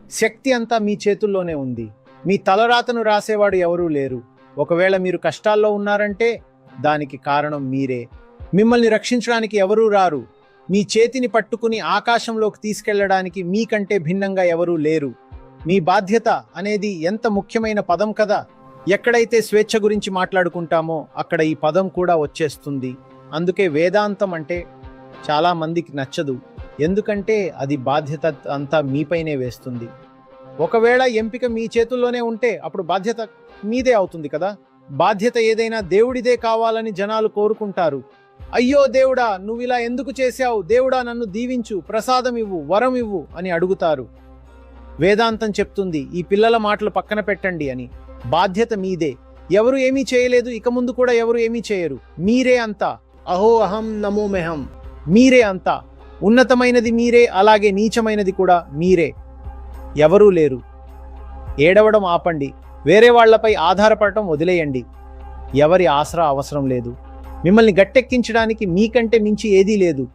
శక్తి అంతా మీ చేతుల్లోనే ఉంది. మీ తలరాతను రాసేవాడు ఎవరూ లేరు. ఒకవేళ మీరు కష్టాల్లో ఉన్నారంటే దానికి కారణం మీరే. మిమ్మల్ని రక్షించడానికి ఎవరూ రారు. మీ చేతిని పట్టుకుని ఆకాశంలోకి తీసుకెళ్లడానికి మీకంటే భిన్నంగా ఎవరూ లేరు. మీ బాధ్యత అనేది ఎంత ముఖ్యమైన పదం కదా. ఎక్కడైతే స్వేచ్ఛ గురించి మాట్లాడుకుంటామో అక్కడ ఈ పదం కూడా వచ్చేస్తుంది. అందుకే వేదాంతం అంటే చాలా మందికి నచ్చదు. ఎందుకంటే అది బాధ్యత అంతా మీపైనే వేస్తుంది. ఒకవేళ ఎంపిక మీ చేతుల్లోనే ఉంటే అప్పుడు బాధ్యత మీదే అవుతుంది కదా. బాధ్యత ఏదైనా దేవుడిదే కావాలని జనాలు కోరుకుంటారు. అయ్యో దేవుడా, నువ్వు ఇలా ఎందుకు చేశావు? దేవుడా, నన్ను దీవించు, ప్రసాదం ఇవ్వు, వరం ఇవ్వు అని అడుగుతారు. వేదాంతం చెప్తుంది, ఈ పిల్లల మాటలు పక్కన పెట్టండి అని. బాధ్యత మీదే. ఎవరు ఏమీ చేయలేదు, ఇక ముందు కూడా ఎవరు ఏమీ చేయరు. మీరే అంతా. అహో అహం నమో మెహం. మీరే అంతా. ఉన్నతమైనది మీరే, అలాగే నీచమైనది కూడా మీరే. ఎవరూ లేరు. ఏడవడం ఆపండి. వేరే వాళ్లపై ఆధారపడటం వదిలేయండి. ఎవరి ఆసరా అవసరం లేదు. మిమ్మల్ని గట్టెక్కించడానికి మీకంటే మించి ఏదీ లేదు.